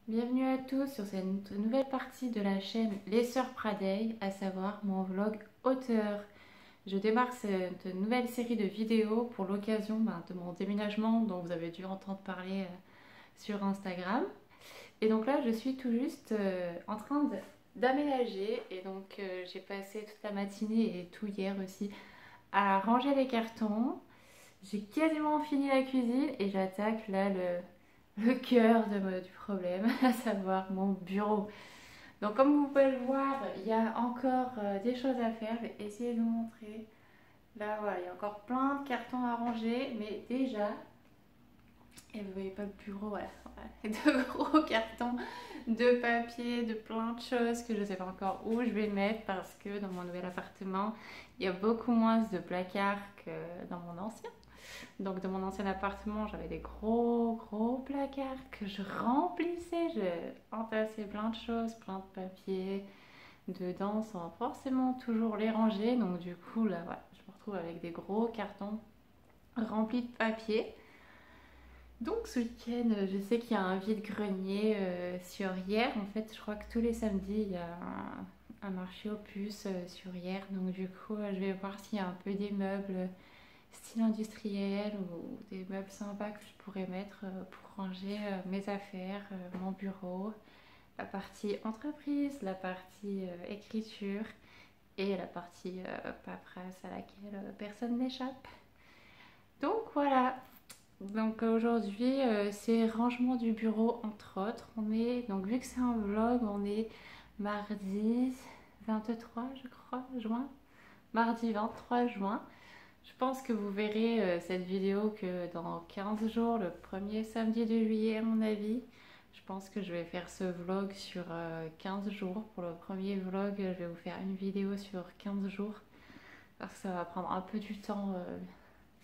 Bienvenue à tous sur cette nouvelle partie de la chaîne Les Sœurs Pradey, à savoir mon vlog auteur. Je démarre cette nouvelle série de vidéos pour l'occasion de mon déménagement dont vous avez dû entendre parler sur Instagram. Et donc là, je suis tout juste en train d'aménager et donc j'ai passé toute la matinée et tout hier aussi à ranger les cartons. J'ai quasiment fini la cuisine et j'attaque là le cœur du problème, à savoir mon bureau. Donc comme vous pouvez le voir, il y a encore des choses à faire. Je vais essayer de vous montrer. Là, voilà, il y a encore plein de cartons à ranger, mais déjà, et vous voyez pas le bureau, voilà, de gros cartons de papier, de plein de choses que je ne sais pas encore où je vais mettre parce que dans mon nouvel appartement, il y a beaucoup moins de placards que dans mon ancien. Donc dans mon ancien appartement, j'avais des gros placards que je remplissais, je entassais plein de choses, plein de papiers dedans sans forcément toujours les ranger. Donc du coup là, voilà, je me retrouve avec des gros cartons remplis de papier. Donc ce week-end, je sais qu'il y a un vide-grenier sur Hier. En fait, je crois que tous les samedis, il y a un marché aux puces sur Hier. Donc du coup, je vais voir s'il y a un peu des meubles style industriel ou des meubles sympas que je pourrais mettre pour ranger mes affaires, mon bureau, la partie entreprise, la partie écriture et la partie paperasse à laquelle personne n'échappe. Donc voilà. Donc aujourd'hui c'est rangement du bureau entre autres. On est donc vu que c'est un vlog, on est mardi 23 je crois juin. Mardi 23 juin. Je pense que vous verrez cette vidéo que dans 15 jours, le premier samedi de juillet à mon avis. Je pense que je vais faire ce vlog sur 15 jours. Pour le premier vlog, je vais vous faire une vidéo sur 15 jours. Parce que ça va prendre un peu du temps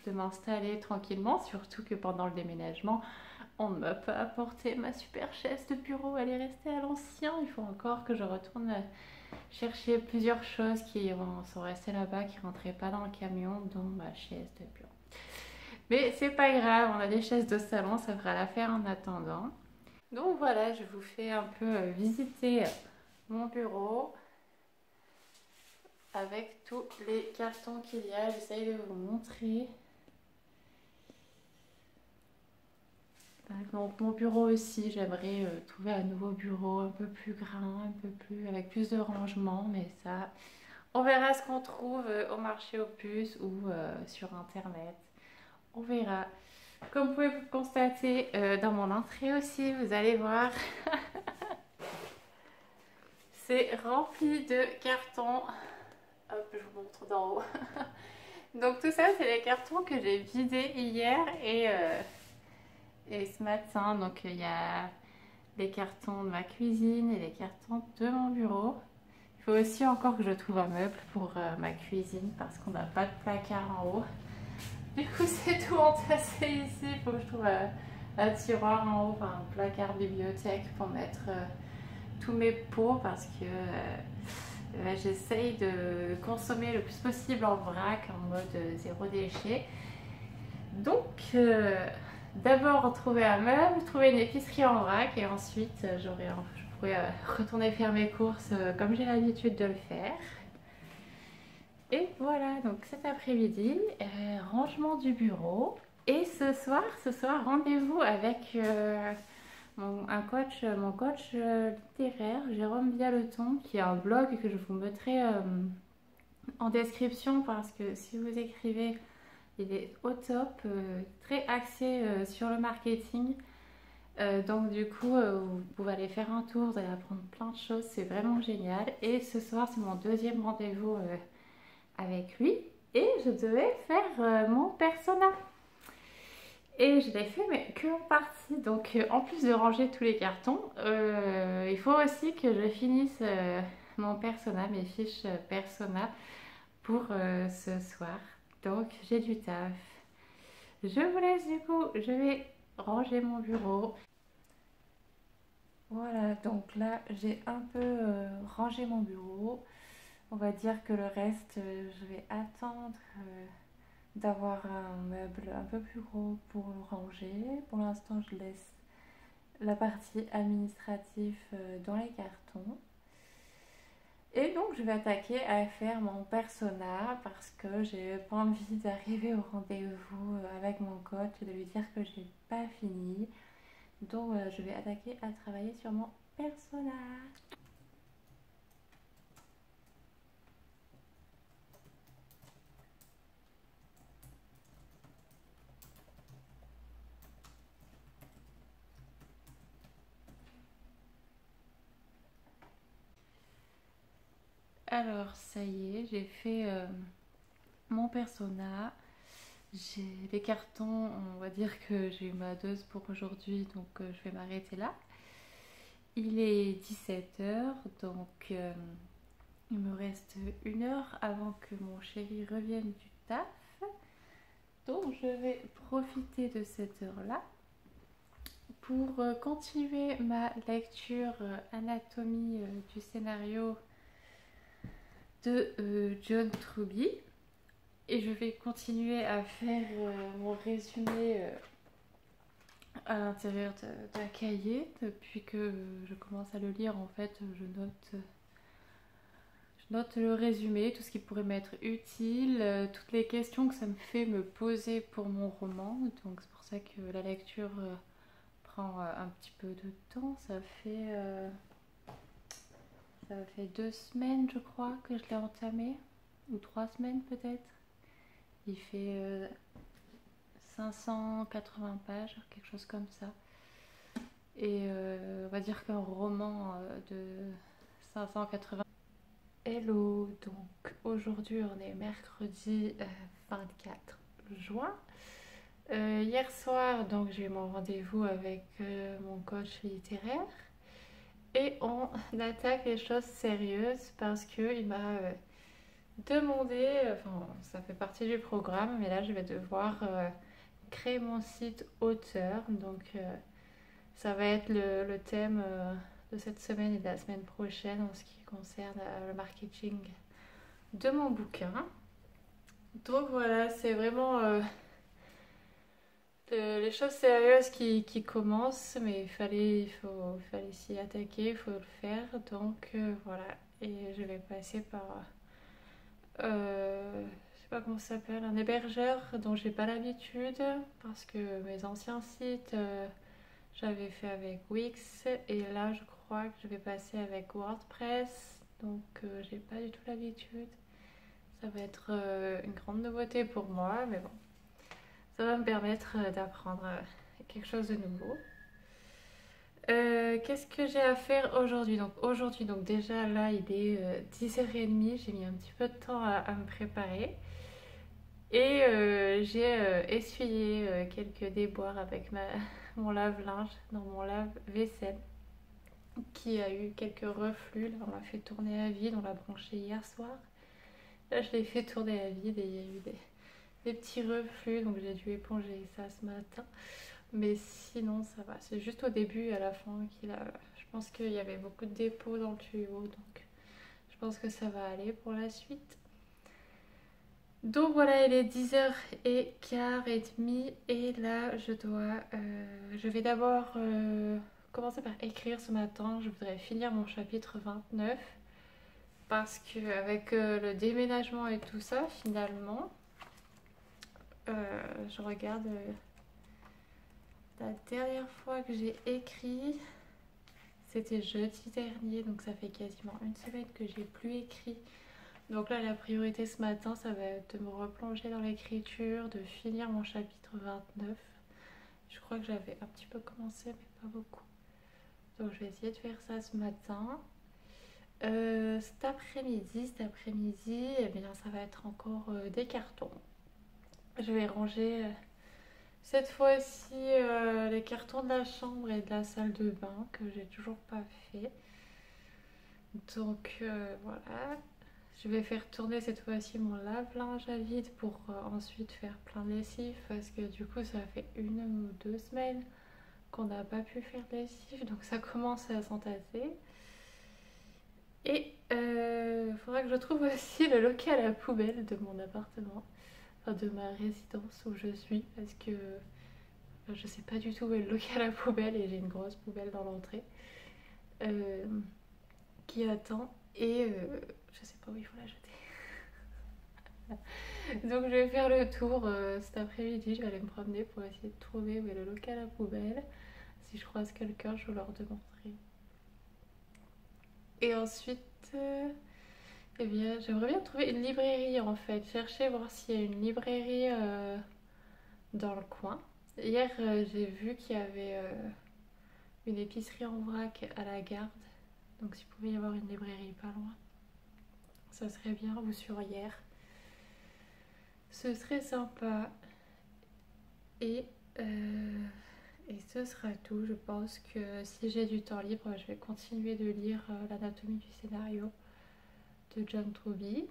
de m'installer tranquillement. Surtout que pendant le déménagement, on ne m'a pas apporté ma super chaise de bureau. Elle est restée à l'ancien. Il faut encore que je retourne chercher plusieurs choses qui sont restées là-bas, qui rentraient pas dans le camion, dont ma chaise de bureau. Mais c'est pas grave, on a des chaises de salon, ça fera l'affaire en attendant. Donc voilà, je vous fais un peu visiter mon bureau avec tous les cartons qu'il y a. J'essaye de vous montrer. Donc mon bureau aussi, j'aimerais trouver un nouveau bureau un peu plus grand, un peu plus avec plus de rangement, mais ça, on verra ce qu'on trouve au marché aux puces ou sur internet. On verra. Comme vous pouvez vous constater dans mon entrée aussi, vous allez voir, c'est rempli de cartons. Hop, je vous montre d'en haut. Donc tout ça, c'est les cartons que j'ai vidés hier et ce matin. Donc il y a les cartons de ma cuisine et les cartons de mon bureau. Il faut aussi encore que je trouve un meuble pour ma cuisine parce qu'on n'a pas de placard en haut. Du coup, c'est tout entassé ici. Il faut que je trouve un tiroir en haut, enfin, un placard bibliothèque pour mettre tous mes pots parce que j'essaye de consommer le plus possible en vrac, en mode zéro déchet. Donc, d'abord trouver un meuble, trouver une épicerie en vrac et ensuite je pourrais retourner faire mes courses comme j'ai l'habitude de le faire. Et voilà, donc cet après-midi, rangement du bureau. Et ce soir rendez-vous avec mon coach littéraire, Jérôme Vialeton, qui a un blog que je vous mettrai en description parce que si vous écrivez, il est au top, très axé sur le marketing. Donc du coup, vous pouvez aller faire un tour, vous allez apprendre plein de choses, c'est vraiment génial. Et ce soir, c'est mon deuxième rendez-vous avec lui et je devais faire mon persona. Et je l'ai fait, mais que en partie. Donc, en plus de ranger tous les cartons, il faut aussi que je finisse mon persona, mes fiches persona pour ce soir. Donc, j'ai du taf. Je vous laisse du coup, je vais ranger mon bureau. Voilà, donc là, j'ai un peu rangé mon bureau. On va dire que le reste, je vais attendre d'avoir un meuble un peu plus gros pour le ranger. Pour l'instant, je laisse la partie administrative dans les cartons. Et donc je vais attaquer à faire mon persona parce que j'ai pas envie d'arriver au rendez-vous avec mon coach et de lui dire que j'ai pas fini. Donc je vais attaquer à travailler sur mon persona. Alors ça y est, j'ai fait mon persona. J'ai les cartons, on va dire que j'ai eu ma dose pour aujourd'hui, donc je vais m'arrêter là. Il est 17h, donc il me reste 1 heure avant que mon chéri revienne du taf. Donc je vais profiter de cette heure-là pour continuer ma lecture anatomie du scénario de John Truby. Et je vais continuer à faire mon résumé à l'intérieur d'un cahier. Depuis que je commence à le lire, en fait, je note le résumé, tout ce qui pourrait m'être utile, toutes les questions que ça me fait me poser pour mon roman. Donc c'est pour ça que la lecture prend un petit peu de temps. Ça fait 2 semaines, je crois, que je l'ai entamé, ou 3 semaines peut-être. Il fait 580 pages, quelque chose comme ça. Et on va dire qu'un roman de 580. Hello, donc aujourd'hui on est mercredi 24 juin. Hier soir, donc j'ai eu mon rendez-vous avec mon coach littéraire. Et on attaque les choses sérieuses parce qu'il m'a demandé, enfin ça fait partie du programme, mais là je vais devoir créer mon site auteur. Donc ça va être le thème de cette semaine et de la semaine prochaine en ce qui concerne le marketing de mon bouquin. Donc voilà, c'est vraiment les choses sérieuses qui commencent, mais il fallait s'y attaquer, il faut le faire. Donc voilà, et je vais passer par je sais pas comment ça s'appelle, un hébergeur dont j'ai pas l'habitude parce que mes anciens sites j'avais fait avec Wix et là je crois que je vais passer avec WordPress, donc j'ai pas du tout l'habitude. Ça va être une grande nouveauté pour moi, mais bon, ça va me permettre d'apprendre quelque chose de nouveau. Qu'est-ce que j'ai à faire aujourd'hui? Donc déjà là il est 10h30, j'ai mis un petit peu de temps à me préparer. Et j'ai essuyé quelques déboires avec mon lave-linge dans mon lave-vaisselle qui a eu quelques reflux. Là, on l'a fait tourner à vide, on l'a branché hier soir. Là, je l'ai fait tourner à vide et il y a eu des petits reflux, donc j'ai dû éponger ça ce matin. Mais sinon, ça va. C'est juste au début et à la fin je pense qu'il y avait beaucoup de dépôts dans le tuyau, donc je pense que ça va aller pour la suite. Donc voilà, il est 10h15 et là je vais d'abord commencer par écrire ce matin. Je voudrais finir mon chapitre 29 parce qu'avec le déménagement et tout ça, finalement, je regarde la dernière fois que j'ai écrit, c'était jeudi dernier, donc ça fait quasiment une semaine que j'ai plus écrit. Donc là, la priorité ce matin, ça va être de me replonger dans l'écriture, de finir mon chapitre 29. Je crois que j'avais un petit peu commencé, mais pas beaucoup. Donc je vais essayer de faire ça ce matin. Cet après-midi, eh bien, ça va être encore des cartons. Je vais ranger cette fois-ci les cartons de la chambre et de la salle de bain que j'ai toujours pas fait. Donc voilà. Je vais faire tourner cette fois-ci mon lave-linge à vide pour ensuite faire plein de lessive parce que du coup ça fait 1 ou 2 semaines qu'on n'a pas pu faire de lessive, donc ça commence à s'entasser. Et il faudra que je trouve aussi le local à poubelle de mon appartement, enfin de ma résidence où je suis, parce que je sais pas du tout où est le local à poubelle et j'ai une grosse poubelle dans l'entrée qui attend et je sais pas où il faut la jeter. Donc je vais faire le tour cet après-midi, je vais aller me promener pour essayer de trouver où est le local à poubelle. Si je croise quelqu'un, je leur demanderai. Et ensuite, eh bien, j'aimerais bien trouver une librairie en fait. Chercher, voir s'il y a une librairie dans le coin. Hier, j'ai vu qu'il y avait une épicerie en vrac à la Garde. Donc s'il pouvait y avoir une librairie pas loin, ça serait bien. Ou sur hier. Ce serait sympa. Et, euh, et ce sera tout. Je pense que si j'ai du temps libre, je vais continuer de lire l'anatomie du scénario de John Truby.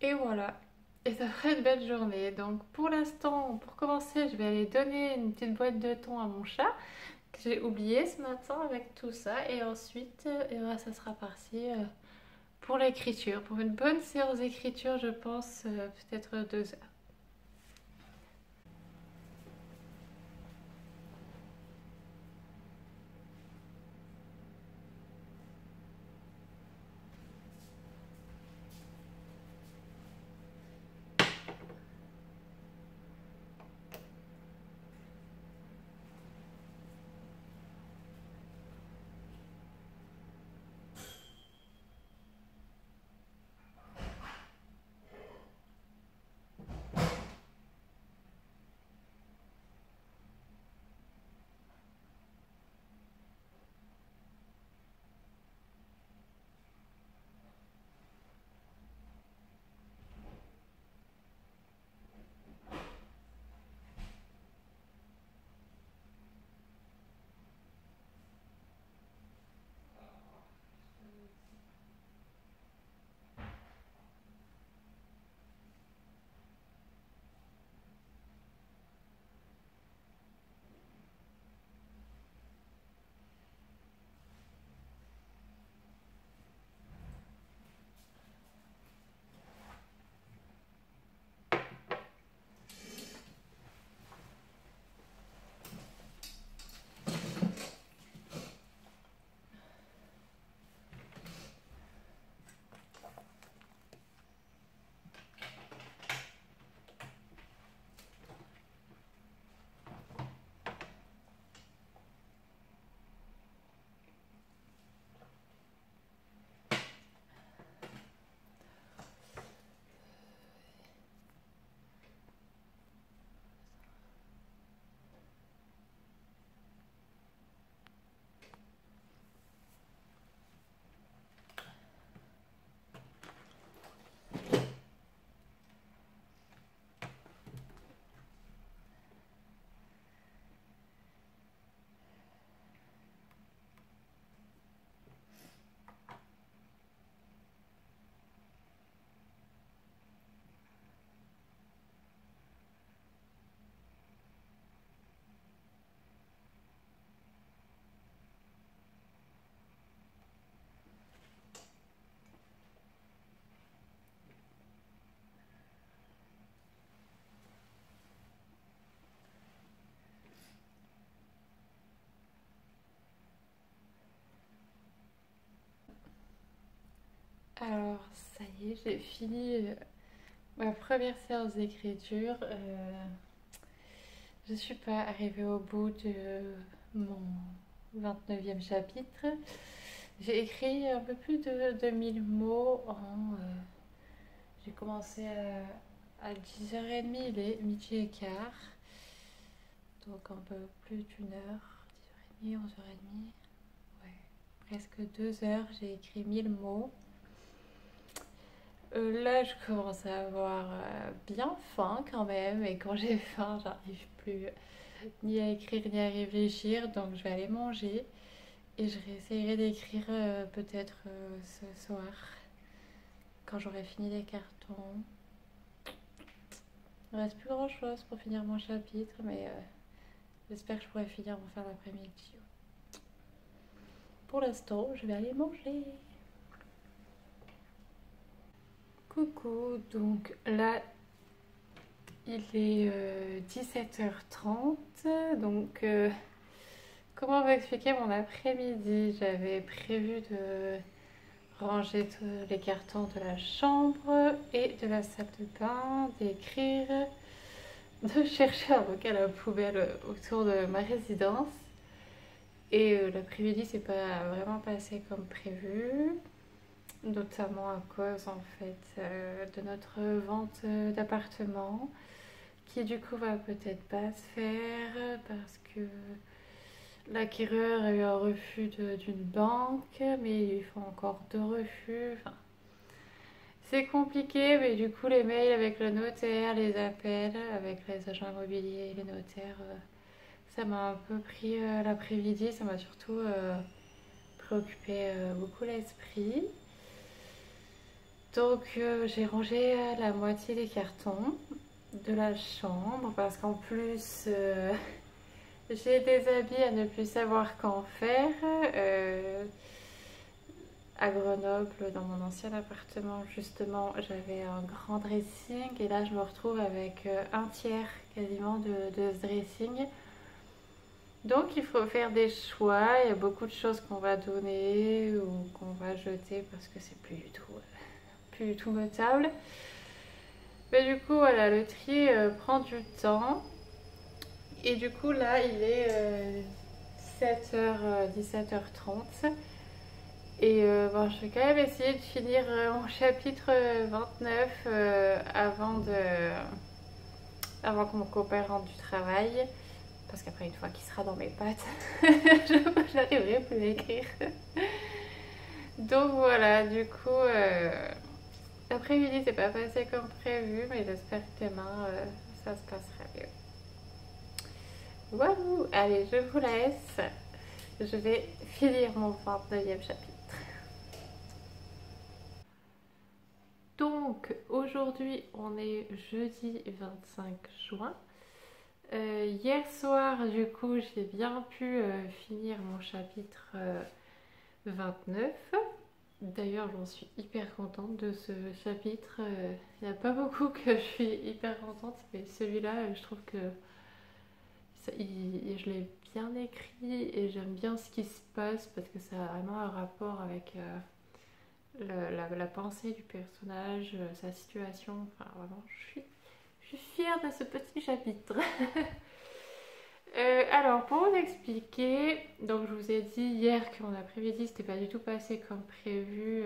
Et voilà. Et ça ferait une belle journée. Donc pour l'instant, pour commencer, je vais aller donner une petite boîte de thon à mon chat que j'ai oublié ce matin avec tout ça. Et ensuite, et voilà, ça sera parti pour l'écriture. Pour une bonne séance d'écriture, je pense peut-être 2 heures. Alors, ça y est, j'ai fini ma première séance d'écriture. Je suis pas arrivée au bout de mon 29e chapitre. J'ai écrit un peu plus de 1000 mots j'ai commencé à 10h30, il est midi et quart. Donc un peu plus d'une heure, 10h30, 11h30. Ouais, presque 2 heures, j'ai écrit 1000 mots. Là, je commence à avoir bien faim quand même, et quand j'ai faim, j'arrive plus ni à écrire ni à réfléchir, donc je vais aller manger et je réessayerai d'écrire peut-être ce soir quand j'aurai fini les cartons. Il ne reste plus grand chose pour finir mon chapitre, mais j'espère que je pourrai finir en fin d'après-midi. Pour l'instant, je vais aller manger. Coucou, donc là Il est 17h30, donc comment vous expliquer mon après-midi? J'avais prévu de ranger tous les cartons de la chambre et de la salle de bain, d'écrire, de chercher un bocal à la poubelle autour de ma résidence. Et l'après-midi c'est pas vraiment passé comme prévu, notamment à cause en fait de notre vente d'appartement, qui du coup va peut-être pas se faire parce que l'acquéreur a eu un refus d'une banque, mais ils font encore 2 refus. Enfin, c'est compliqué, mais du coup les mails avec le notaire, les appels avec les agents immobiliers et les notaires, ça m'a un peu pris l'après-midi, ça m'a surtout préoccupé beaucoup l'esprit. Donc j'ai rangé la moitié des cartons de la chambre parce qu'en plus j'ai des habits à ne plus savoir qu'en faire. À Grenoble, dans mon ancien appartement, justement, j'avais un grand dressing et là je me retrouve avec un tiers quasiment de ce dressing. Donc il faut faire des choix, il y a beaucoup de choses qu'on va donner ou qu'on va jeter parce que c'est plus du tout notable. Mais du coup voilà, le tri prend du temps. Et du coup là il est 17h30. Et bon, je vais quand même essayer de finir mon chapitre 29 avant que mon copain rentre du travail. Parce qu'après, une fois qu'il sera dans mes pattes, je n'arriverai plus à écrire. Donc voilà, du coup, l'après-midi c'est pas passé comme prévu, mais j'espère que demain ça se passera mieux. Voilà, allez, je vous laisse. Je vais finir mon 29e chapitre. Donc aujourd'hui on est jeudi 25 juin. Hier soir du coup j'ai bien pu finir mon chapitre 29. D'ailleurs j'en suis hyper contente de ce chapitre. Il n'y a pas beaucoup que je suis hyper contente, mais celui-là je trouve que je l'ai bien écrit et j'aime bien ce qui se passe parce que ça a vraiment un rapport avec la pensée du personnage, sa situation. Enfin vraiment je suis fière de ce petit chapitre. Alors pour vous expliquer, donc je vous ai dit hier que mon après-midi c'était pas du tout passé comme prévu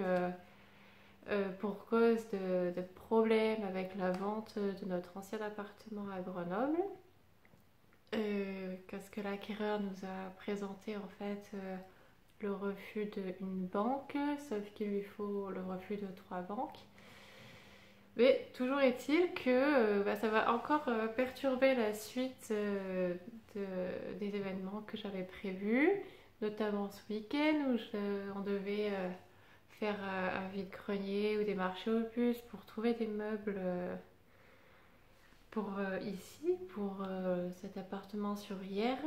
pour cause de problèmes avec la vente de notre ancien appartement à Grenoble. Parce que l'acquéreur nous a présenté en fait le refus d'une banque, sauf qu'il lui faut le refus de 3 banques. Mais toujours est-il que ça va encore perturber la suite des événements que j'avais prévus, notamment ce week-end où on devait faire un vide-grenier ou des marchés aux puces pour trouver des meubles pour ici, pour cet appartement sur Hyères.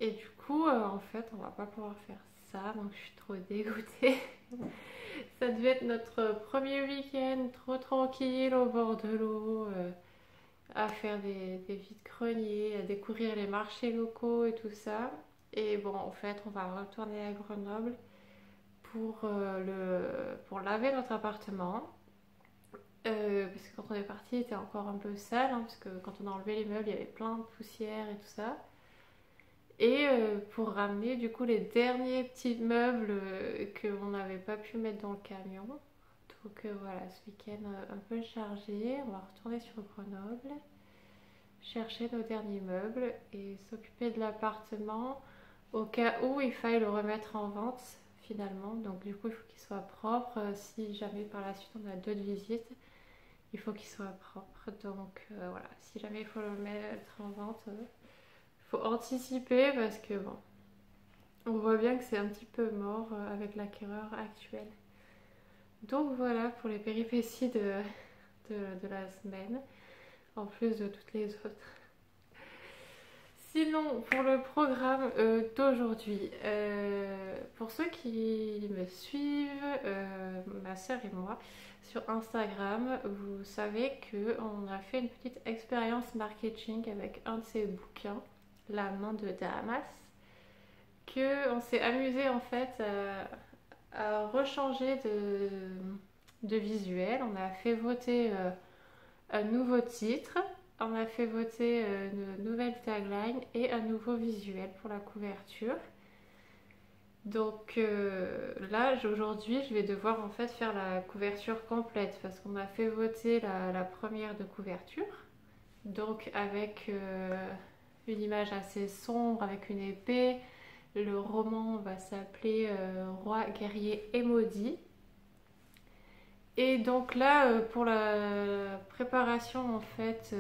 Et du coup, en fait, on va pas pouvoir faire ça, donc je suis trop dégoûtée. Ça devait être notre premier week-end trop tranquille au bord de l'eau, à faire des vides-greniers, à découvrir les marchés locaux et tout ça. Et bon, en fait, on va retourner à Grenoble pour laver notre appartement. Parce que quand on est parti, il était encore un peu sale, hein, parce que quand on a enlevé les meubles, il y avait plein de poussière et tout ça. Et pour ramener du coup les derniers petits meubles qu'on n'avait pas pu mettre dans le camion. Donc voilà, ce week-end un peu chargé. On va retourner sur Grenoble, chercher nos derniers meubles et s'occuper de l'appartement au cas où il faille le remettre en vente finalement. Donc du coup, il faut qu'il soit propre. Si jamais par la suite on a d'autres visites, il faut qu'il soit propre. Donc voilà, si jamais il faut le mettre en vente, faut anticiper parce que bon, on voit bien que c'est un petit peu mort avec l'acquéreur actuel. Donc voilà pour les péripéties de la semaine, en plus de toutes les autres. Sinon, pour le programme d'aujourd'hui, pour ceux qui me suivent, ma soeur et moi, sur Instagram, vous savez qu'on a fait une petite expérience marketing avec un de ses bouquins, La main de Damas, qu'on s'est amusé en fait à rechanger de visuel. On a fait voter un nouveau titre. On a fait voter une nouvelle tagline et un nouveau visuel pour la couverture. Donc là, aujourd'hui, je vais devoir en fait faire la couverture complète parce qu'on a fait voter la première de couverture. Donc avec une image assez sombre, avec une épée. Le roman va s'appeler Roi, guerrier et maudit. Et donc là, pour la préparation en fait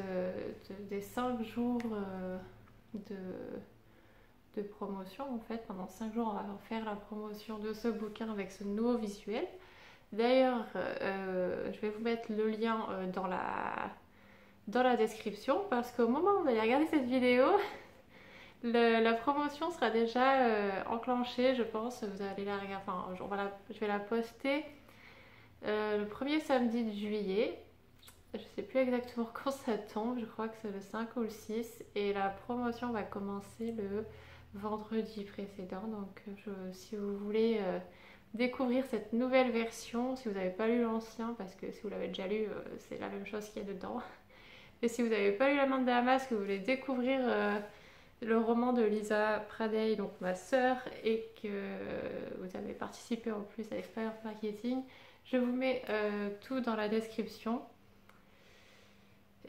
des 5 jours de promotion, en fait, pendant 5 jours, on va faire la promotion de ce bouquin avec ce nouveau visuel. D'ailleurs, je vais vous mettre le lien dans la description parce qu'au moment où vous allez regarder cette vidéo, la promotion sera déjà enclenchée, je pense. Vous allez la regarder, enfin, je vais la poster. Le premier samedi de juillet, je ne sais plus exactement quand ça tombe, je crois que c'est le 5 ou le 6, et la promotion va commencer le vendredi précédent. Donc si vous voulez découvrir cette nouvelle version, si vous n'avez pas lu l'ancien, parce que si vous l'avez déjà lu, c'est la même chose qu'il y a dedans, et si vous n'avez pas lu La main de Damas, que vous voulez découvrir le roman de Lisa Pradey, donc ma sœur, et que vous avez participé en plus à l'expérience marketing, je vous mets tout dans la description.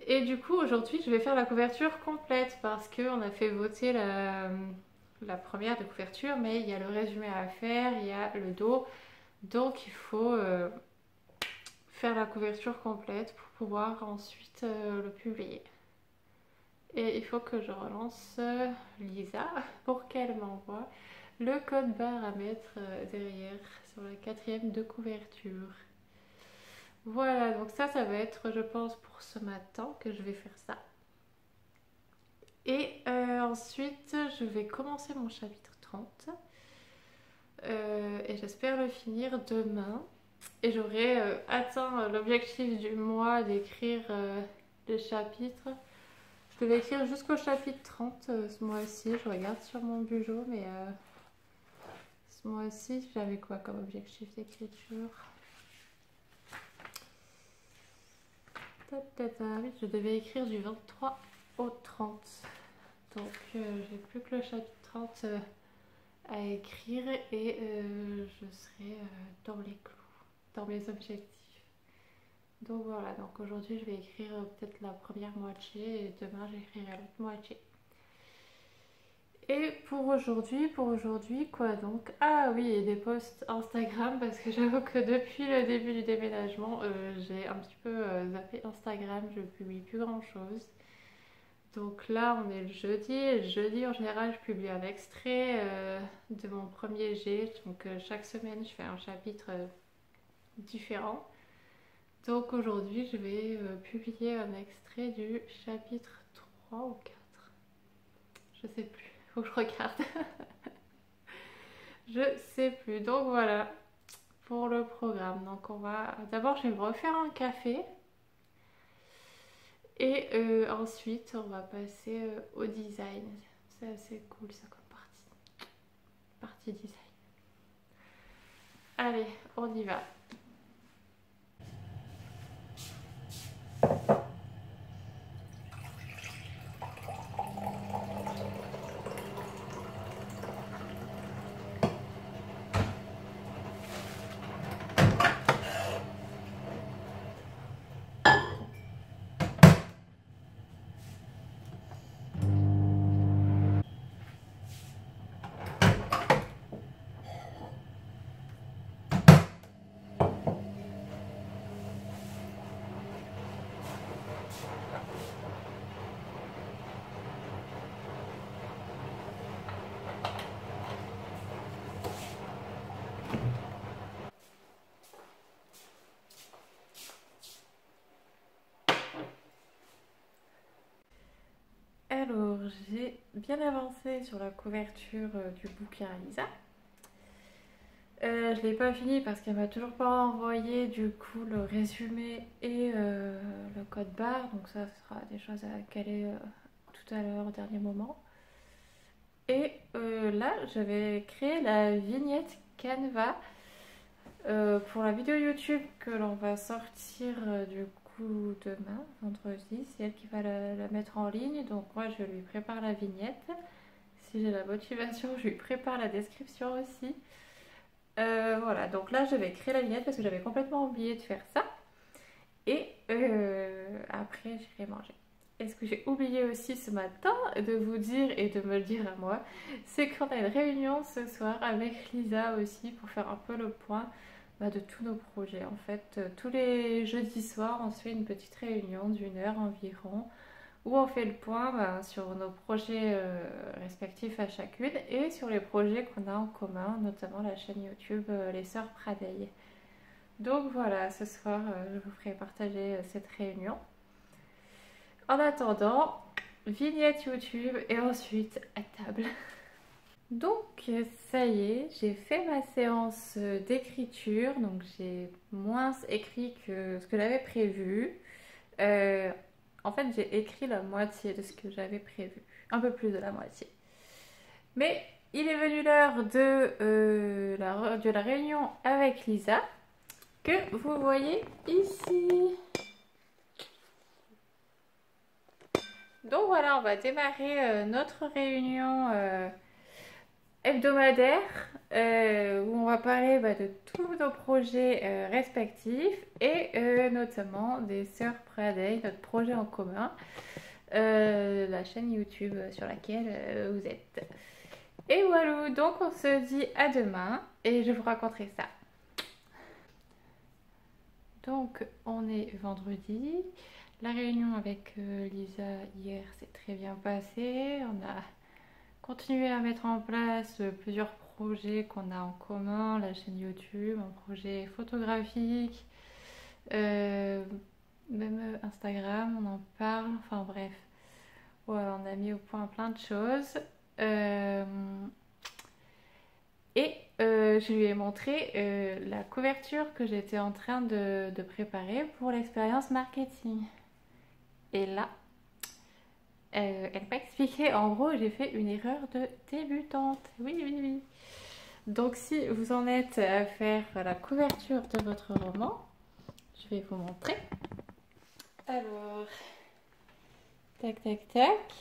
Et du coup, aujourd'hui, je vais faire la couverture complète parce qu'on a fait voter la première de couverture, mais il y a le résumé à faire, il y a le dos. Donc, il faut faire la couverture complète pour pouvoir ensuite le publier. Et il faut que je relance Lisa pour qu'elle m'envoie le code barre à mettre derrière sur la 4e de couverture. Voilà, donc ça va être, je pense, pour ce matin que je vais faire ça. Et ensuite, je vais commencer mon chapitre 30. Et j'espère le finir demain. Et j'aurai atteint l'objectif du mois d'écrire les chapitres. Je devais écrire jusqu'au chapitre 30 ce mois-ci. Je regarde sur mon bureau, mais ce mois-ci, j'avais quoi comme objectif d'écriture? Je devais écrire du 23 au 30. Donc, j'ai plus que le chapitre 30 à écrire et je serai dans les clous, dans mes objectifs. Donc voilà, donc aujourd'hui je vais écrire peut-être la première moitié et demain j'écrirai l'autre moitié. Et pour aujourd'hui, quoi donc? Ah oui, et des posts Instagram parce que j'avoue que depuis le début du déménagement, j'ai un petit peu zappé Instagram, je publie plus grand chose. Donc là, on est le jeudi, et le jeudi en général, je publie un extrait de mon premier jet. Donc chaque semaine, je fais un chapitre différent. Donc aujourd'hui, je vais publier un extrait du chapitre 3 ou 4. Je sais plus, faut que je regarde. Je sais plus. Donc voilà pour le programme. Donc on va... D'abord, je vais me refaire un café. Et ensuite, on va passer au design. C'est assez cool ça comme partie. Partie design. Allez, on y va. j'ai bien avancé sur la couverture du bouquin à Lisa. Je l'ai pas fini parce qu'elle m'a toujours pas envoyé du coup le résumé et le code barre, donc ça ce sera des choses à caler tout à l'heure au dernier moment. Et là j'avais créé la vignette Canva pour la vidéo YouTube que l'on va sortir du coup demain, vendredi. C'est elle qui va la mettre en ligne, donc moi je lui prépare la vignette. Si j'ai la motivation, je lui prépare la description aussi. Voilà, donc là je vais créer la vignette parce que j'avais complètement oublié de faire ça. Et après j'irai manger. Et ce que j'ai oublié aussi ce matin de vous dire et de me le dire à moi, c'est qu'on a une réunion ce soir avec Lisa aussi pour faire un peu le point de tous nos projets. En fait, tous les jeudis soirs, on se fait une petite réunion d'1 heure environ où on fait le point sur nos projets respectifs à chacune et sur les projets qu'on a en commun, notamment la chaîne YouTube Les Sœurs Pradey. Donc voilà, ce soir, je vous ferai partager cette réunion. En attendant, vignette YouTube et ensuite à table. Donc ça y est, j'ai fait ma séance d'écriture, donc j'ai moins écrit que ce que j'avais prévu. En fait, j'ai écrit la moitié de ce que j'avais prévu, un peu plus de la moitié. Mais il est venu l'heure de la réunion avec Lisa, que vous voyez ici. Donc voilà, on va démarrer notre réunion hebdomadaire où on va parler de tous nos projets respectifs et notamment des Sœurs Pradey, notre projet en commun, la chaîne YouTube sur laquelle vous êtes. Et voilà, donc on se dit à demain et je vous raconterai ça. Donc on est vendredi. La réunion avec Lisa hier s'est très bien passée. On a continué à mettre en place plusieurs projets qu'on a en commun, la chaîne YouTube, un projet photographique, même Instagram, on en parle, enfin bref. Ouais, on a mis au point plein de choses. Et je lui ai montré la couverture que j'étais en train de préparer pour l'expérience marketing. Et là, elle m'a expliqué, en gros, j'ai fait une erreur de débutante. Oui, oui, oui. Donc, si vous en êtes à faire la couverture de votre roman, je vais vous montrer. Alors, tac, tac, tac.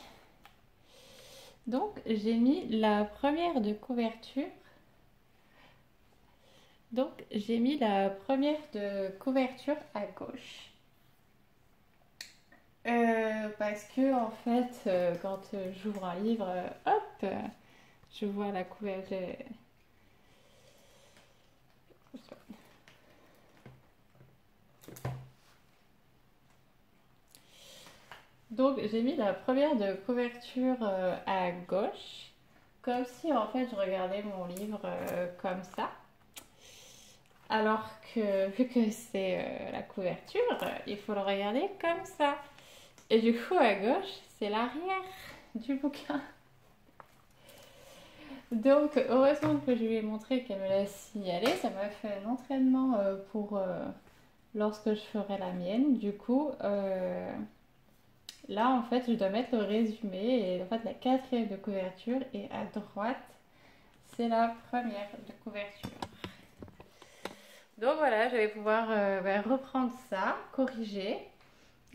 Donc, j'ai mis la première de couverture. Donc, j'ai mis la première de couverture à gauche. Parce que en fait, quand j'ouvre un livre, hop, je vois la couverture. Donc j'ai mis la première de couverture à gauche, comme si en fait je regardais mon livre comme ça. Alors que vu que c'est la couverture, il faut le regarder comme ça. Et du coup, à gauche, c'est l'arrière du bouquin. Donc, heureusement que je lui ai montré qu'elle me l'a signalé. Ça m'a fait un entraînement pour lorsque je ferai la mienne. Du coup, là, en fait, je dois mettre le résumé. Et en fait, la quatrième de couverture est à droite. C'est la première de couverture. Donc voilà, je vais pouvoir reprendre ça, corriger,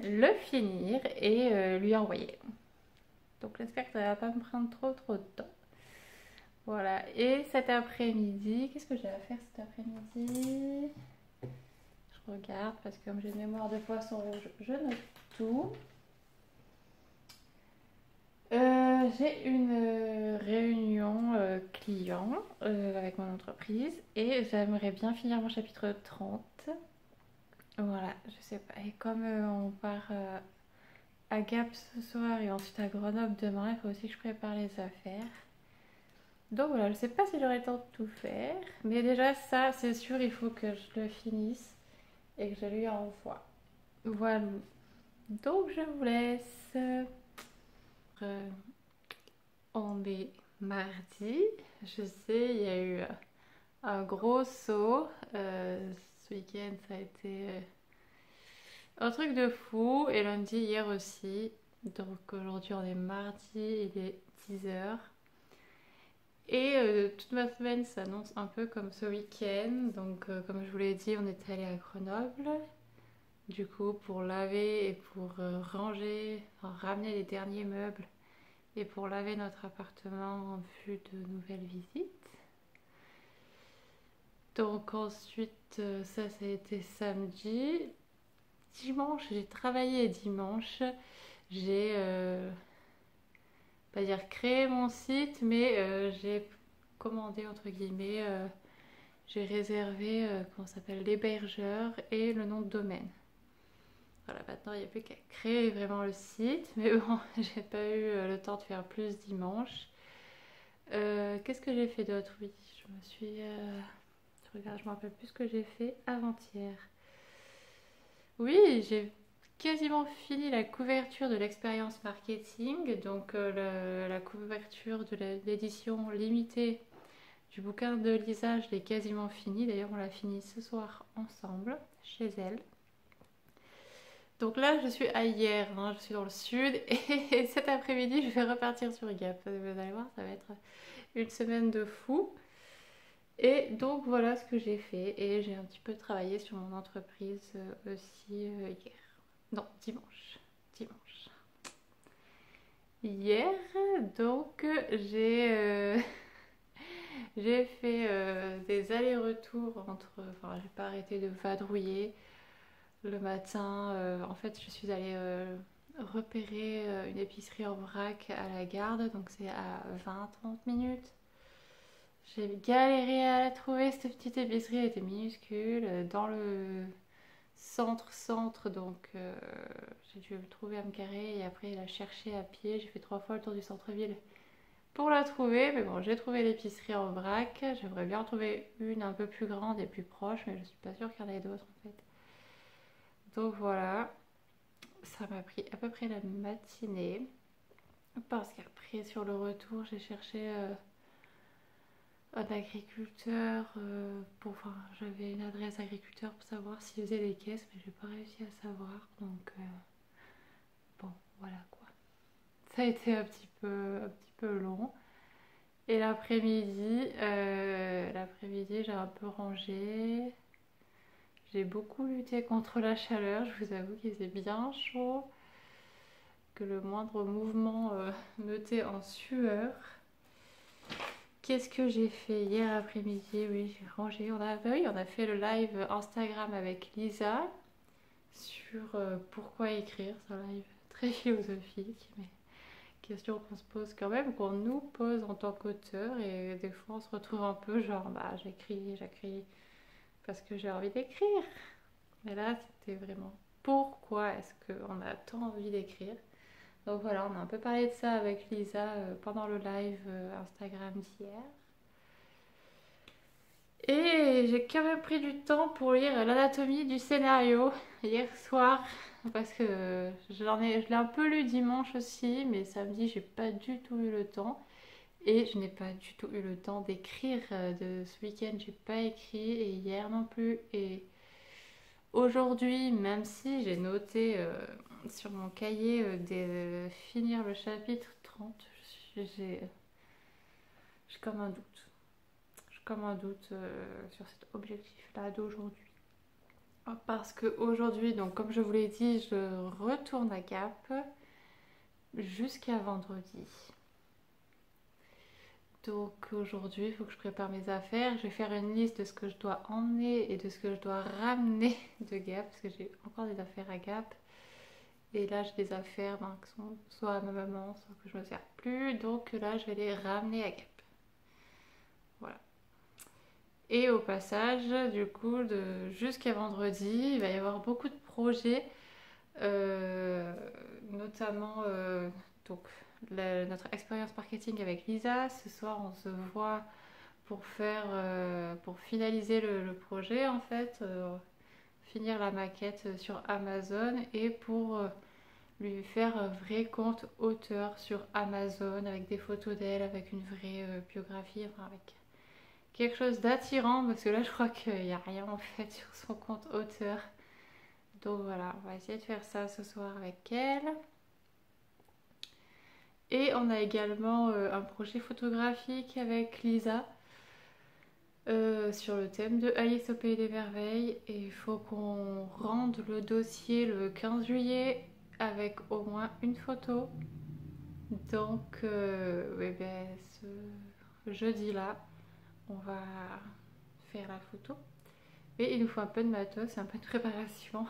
le finir et lui envoyer. Donc j'espère que ça va pas me prendre trop de temps. Voilà, et cet après-midi, qu'est-ce que j'ai à faire cet après-midi? Je regarde parce que comme j'ai une mémoire de poisson rouge, je note tout. J'ai une réunion client avec mon entreprise et j'aimerais bien finir mon chapitre 30. Voilà, je sais pas. Et comme on part à Gap ce soir et ensuite à Grenoble demain, il faut aussi que je prépare les affaires. Donc voilà, je sais pas si j'aurai le temps de tout faire, mais déjà ça, c'est sûr, il faut que je le finisse et que je lui envoie. Voilà. Donc je vous laisse. On est mardi, je sais, il y a eu un gros saut. Ce week-end, ça a été un truc de fou. Et lundi, hier aussi. Donc aujourd'hui, on est mardi, il est 10 h. Et toute ma semaine s'annonce un peu comme ce week-end. Donc, comme je vous l'ai dit, on est allé à Grenoble. Du coup, pour laver et pour ranger, enfin, ramener les derniers meubles et pour laver notre appartement en vue de nouvelles visites. Donc ensuite, ça a été samedi. Dimanche, j'ai travaillé dimanche. J'ai, pas dire créé mon site, mais j'ai commandé entre guillemets, j'ai réservé, comment ça s'appelle, l'hébergeur et le nom de domaine. Voilà, maintenant il n'y a plus qu'à créer vraiment le site, mais bon, j'ai pas eu le temps de faire plus dimanche. Qu'est-ce que j'ai fait d'autre? Oui, je me suis. Je me rappelle plus ce que j'ai fait avant-hier. Oui, j'ai quasiment fini la couverture de l'expérience marketing, donc la couverture de l'édition limitée du bouquin de Lisa, je l'ai quasiment fini. D'ailleurs, on l'a fini ce soir ensemble, chez elle. Donc là, je suis à hier, hein, je suis dans le sud, et cet après-midi, je vais repartir sur Gap. Vous allez voir, ça va être une semaine de fou. Et donc voilà ce que j'ai fait. Et j'ai un petit peu travaillé sur mon entreprise aussi hier. Non, dimanche. Dimanche. Hier, donc j'ai fait des allers-retours entre. Enfin, j'ai pas arrêté de vadrouiller le matin. En fait, je suis allée repérer une épicerie en vrac à la Garde. Donc c'est à 20-30 minutes. J'ai galéré à la trouver, cette petite épicerie, elle était minuscule, dans le centre, donc j'ai dû trouver à me carrer et après la chercher à pied. J'ai fait 3 fois le tour du centre-ville pour la trouver, mais bon, j'ai trouvé l'épicerie en vrac. J'aimerais bien en trouver une un peu plus grande et plus proche, mais je suis pas sûre qu'il y en ait d'autres en fait. Donc voilà, ça m'a pris à peu près la matinée, parce qu'après sur le retour, j'ai cherché un agriculteur enfin, j'avais une adresse agriculteur pour savoir s'il faisait des caisses, mais j'ai pas réussi à savoir, donc bon, voilà quoi. Ça a été un petit peu long. Et l'après-midi j'ai un peu rangé. J'ai beaucoup lutté contre la chaleur, je vous avoue qu'il faisait bien chaud, que le moindre mouvement me mettait en sueur. Qu'est-ce que j'ai fait hier après-midi? Oui, j'ai rangé. On a fait le live Instagram avec Lisa sur pourquoi écrire. C'est un live très philosophique, mais question qu'on se pose quand même, qu'on nous pose en tant qu'auteur. Et des fois, on se retrouve un peu genre, bah j'écris parce que j'ai envie d'écrire. Mais là, c'était vraiment pourquoi est-ce qu'on a tant envie d'écrire? Donc voilà, on a un peu parlé de ça avec Lisa pendant le live Instagram d'hier. Et j'ai quand même pris du temps pour lire l'anatomie du scénario hier soir, parce que je l'ai un peu lu dimanche aussi, mais samedi j'ai pas du tout eu le temps. Et je n'ai pas du tout eu le temps d'écrire de ce week-end, j'ai pas écrit, et hier non plus. Et aujourd'hui, même si j'ai noté sur mon cahier de finir le chapitre 30, j'ai comme un doute. Comme un doute sur cet objectif-là d'aujourd'hui. Parce qu'aujourd'hui, donc comme je vous l'ai dit, je retourne à Gap jusqu'à vendredi. Donc aujourd'hui, il faut que je prépare mes affaires. Je vais faire une liste de ce que je dois emmener et de ce que je dois ramener de Gap, parce que j'ai encore des affaires à Gap. Et là, j'ai des affaires qui sont soit à ma maman, soit que je ne me sers plus. Donc là, je vais les ramener à Gap. Voilà. Et au passage, du coup, jusqu'à vendredi, il va y avoir beaucoup de projets, notamment donc, notre expérience marketing avec Lisa. Ce soir, on se voit pour finaliser le projet, en fait, finir la maquette sur Amazon et pour lui faire un vrai compte auteur sur Amazon avec des photos d'elle, avec une vraie biographie, enfin avec quelque chose d'attirant parce que là je crois qu'il n'y a rien en fait sur son compte auteur. Donc voilà, on va essayer de faire ça ce soir avec elle. Et on a également un projet photographique avec Lisa sur le thème de Alice au Pays des Merveilles. Et il faut qu'on rende le dossier le 15 juillet avec au moins une photo. Donc, ouais, ben, ce jeudi-là, on va faire la photo. Et il nous faut un peu de matos, un peu de préparation.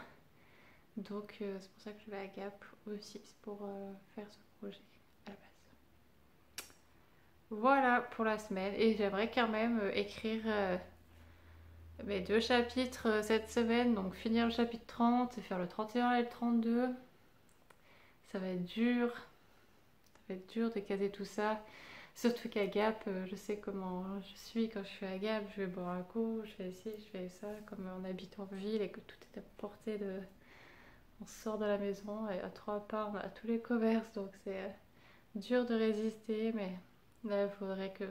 Donc, c'est pour ça que je vais à Gap aussi, pour faire ce projet à la base. Voilà pour la semaine. Et j'aimerais quand même écrire mes 2 chapitres cette semaine. Donc, finir le chapitre 30 et faire le 31 et le 32. Ça va être dur. Ça va être dur de caser tout ça. Surtout qu'à Gap, je sais comment je suis quand je suis à Gap. Je vais boire un coup, je fais ci, je fais ça. Comme on habite en ville et que tout est à portée de... On sort de la maison et à 3 pas, on a tous les commerces. Donc c'est dur de résister. Mais là, il faudrait que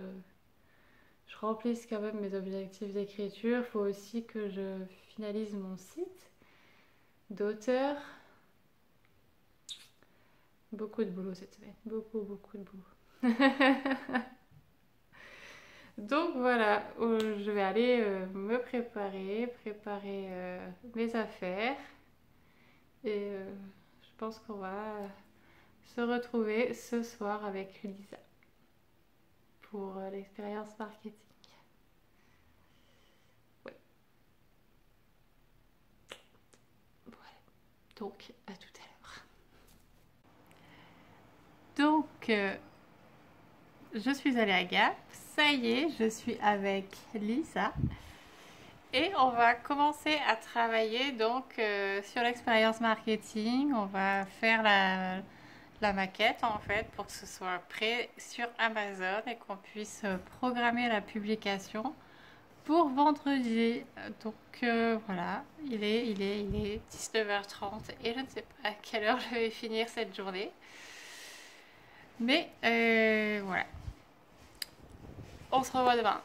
je remplisse quand même mes objectifs d'écriture. Il faut aussi que je finalise mon site d'auteur. Beaucoup de boulot cette semaine. Beaucoup, beaucoup de boulot. Donc voilà, je vais aller me préparer mes affaires et je pense qu'on va se retrouver ce soir avec Lisa pour l'expérience marketing. Ouais. Voilà. Donc à tout à l'heure. Donc je suis allée à Gap, ça y est, je suis avec Lisa. Et on va commencer à travailler donc sur l'expérience marketing. On va faire la maquette en fait pour que ce soit prêt sur Amazon et qu'on puisse programmer la publication pour vendredi. Donc voilà, il est 19h30 et je ne sais pas à quelle heure je vais finir cette journée. Mais voilà, on se revoit demain.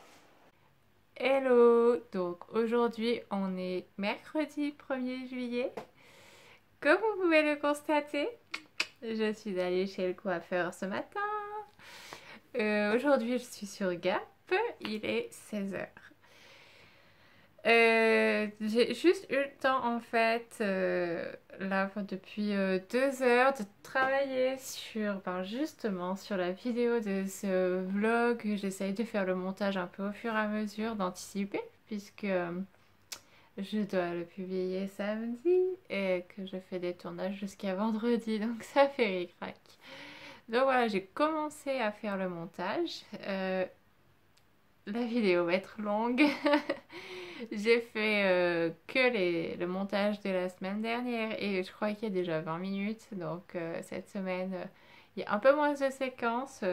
Hello! Donc aujourd'hui on est mercredi 1er juillet. Comme vous pouvez le constater, je suis allée chez le coiffeur ce matin. Aujourd'hui je suis sur Gap, il est 16h. J'ai juste eu le temps en fait, là depuis 2 heures, de travailler sur, justement sur la vidéo de ce vlog. J'essaye de faire le montage un peu au fur et à mesure, d'anticiper, puisque je dois le publier samedi et que je fais des tournages jusqu'à vendredi, donc ça fait ric-rac. Donc voilà, j'ai commencé à faire le montage. La vidéo va être longue. J'ai fait que le montage de la semaine dernière et je crois qu'il y a déjà 20 minutes. Donc cette semaine, il y a un peu moins de séquences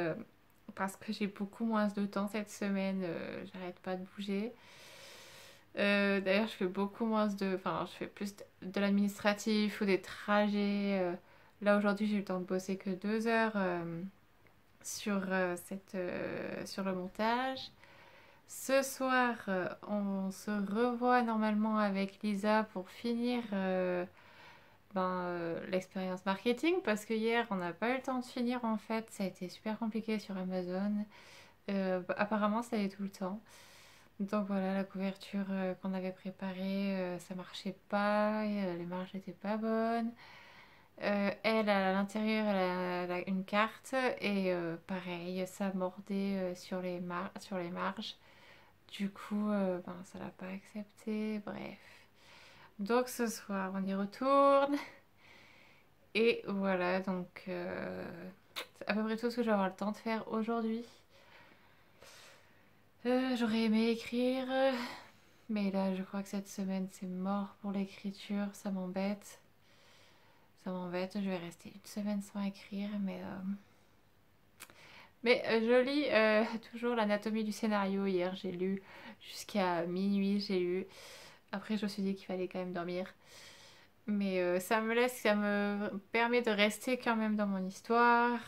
parce que j'ai beaucoup moins de temps cette semaine. J'arrête pas de bouger. D'ailleurs, je fais beaucoup moins de... Enfin, je fais plus de l'administratif ou des trajets. Là, aujourd'hui, j'ai eu le temps de bosser que 2 heures sur sur le montage. Ce soir, on se revoit normalement avec Lisa pour finir l'expérience marketing parce que hier, on n'a pas eu le temps de finir en fait. Ça a été super compliqué sur Amazon. Apparemment, ça allait tout le temps. Donc voilà, la couverture qu'on avait préparée, ça marchait pas, les marges n'étaient pas bonnes. Elle, à l'intérieur, elle a une carte et pareil, ça mordait sur les marges. Du coup, ça l'a pas accepté. Bref. Donc ce soir, on y retourne. Et voilà, donc c'est à peu près tout ce que je vais avoir le temps de faire aujourd'hui. J'aurais aimé écrire, mais là, je crois que cette semaine, c'est mort pour l'écriture. Ça m'embête. Ça m'embête. Je vais rester une semaine sans écrire, mais je lis toujours l'anatomie du scénario. Hier, j'ai lu jusqu'à minuit, j'ai lu. Après, je me suis dit qu'il fallait quand même dormir. Mais ça me permet de rester quand même dans mon histoire.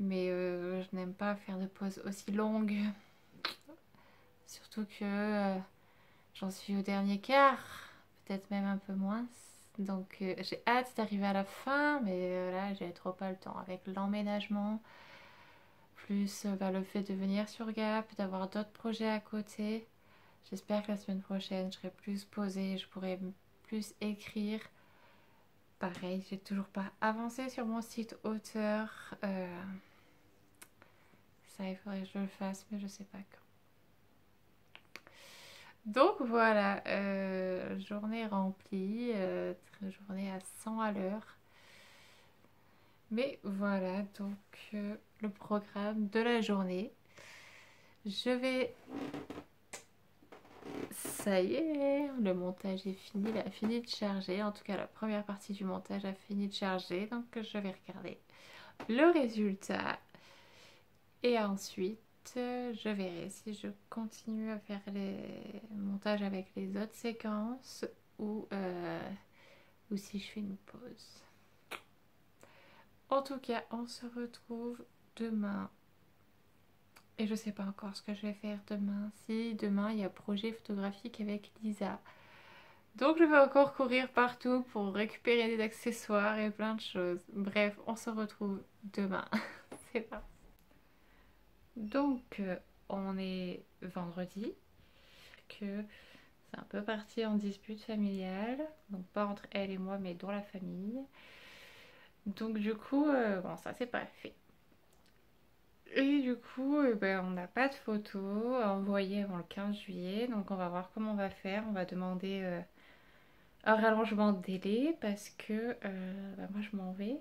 Mais je n'aime pas faire de pauses aussi longues. Surtout que j'en suis au dernier quart, peut-être même un peu moins. Donc j'ai hâte d'arriver à la fin, mais là j'ai trop pas le temps. Avec l'emménagement, plus le fait de venir sur Gap, d'avoir d'autres projets à côté. J'espère que la semaine prochaine je serai plus posée, je pourrai plus écrire. Pareil, j'ai toujours pas avancé sur mon site auteur. Ça, il faudrait que je le fasse, mais je sais pas quand. Donc voilà, journée remplie, journée à 100 à l'heure. Mais voilà donc le programme de la journée. Je vais... Ça y est, le montage est fini, il a fini de charger. En tout cas, la première partie du montage a fini de charger. Donc je vais regarder le résultat. Et ensuite, je verrai si je continue à faire les montages avec les autres séquences ou si je fais une pause. En tout cas, on se retrouve demain. Et je sais pas encore ce que je vais faire demain. Si demain il y a projet photographique avec Lisa. Donc je vais encore courir partout pour récupérer des accessoires et plein de choses. Bref, on se retrouve demain. C'est parti. Donc on est vendredi. Que c'est un peu parti en dispute familiale. Donc pas entre elle et moi, mais dans la famille. Donc du coup, bon ça c'est pas fait. Et du coup, on n'a pas de photos à envoyer avant le 15 juillet. Donc on va voir comment on va faire. On va demander un rallongement de délai parce que moi je m'en vais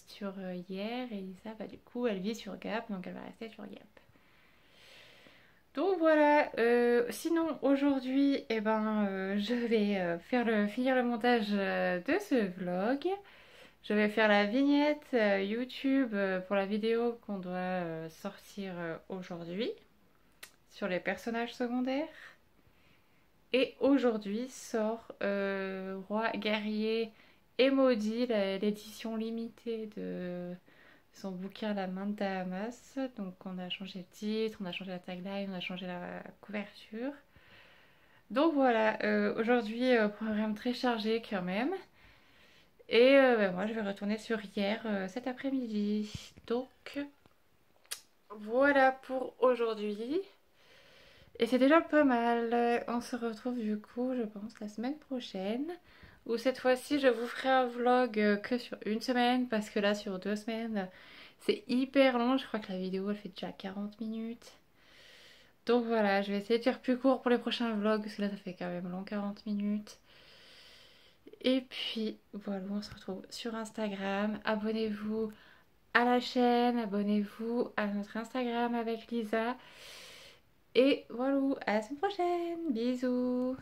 sur hier et Lisa, du coup elle vit sur Gap, donc elle va rester sur Gap. Donc voilà, sinon aujourd'hui, je vais finir le montage de ce vlog. Je vais faire la vignette YouTube pour la vidéo qu'on doit sortir aujourd'hui sur les personnages secondaires. Et aujourd'hui sort Roi Guerrier et Maudit, l'édition limitée de son bouquin La Main de Damas. Donc on a changé le titre, on a changé la tagline, on a changé la couverture. Donc voilà, aujourd'hui programme très chargé quand même. Et moi je vais retourner sur hier cet après-midi. Donc voilà pour aujourd'hui. Et c'est déjà pas mal. On se retrouve du coup, je pense, la semaine prochaine. Ou cette fois-ci, je vous ferai un vlog que sur une semaine. Parce que là, sur 2 semaines, c'est hyper long. Je crois que la vidéo, elle fait déjà 40 minutes. Donc voilà, je vais essayer de faire plus court pour les prochains vlogs. Parce que là, ça fait quand même long, 40 minutes. Et puis, voilà, on se retrouve sur Instagram. Abonnez-vous à la chaîne. Abonnez-vous à notre Instagram avec Lisa. Et voilà, à la semaine prochaine. Bisous.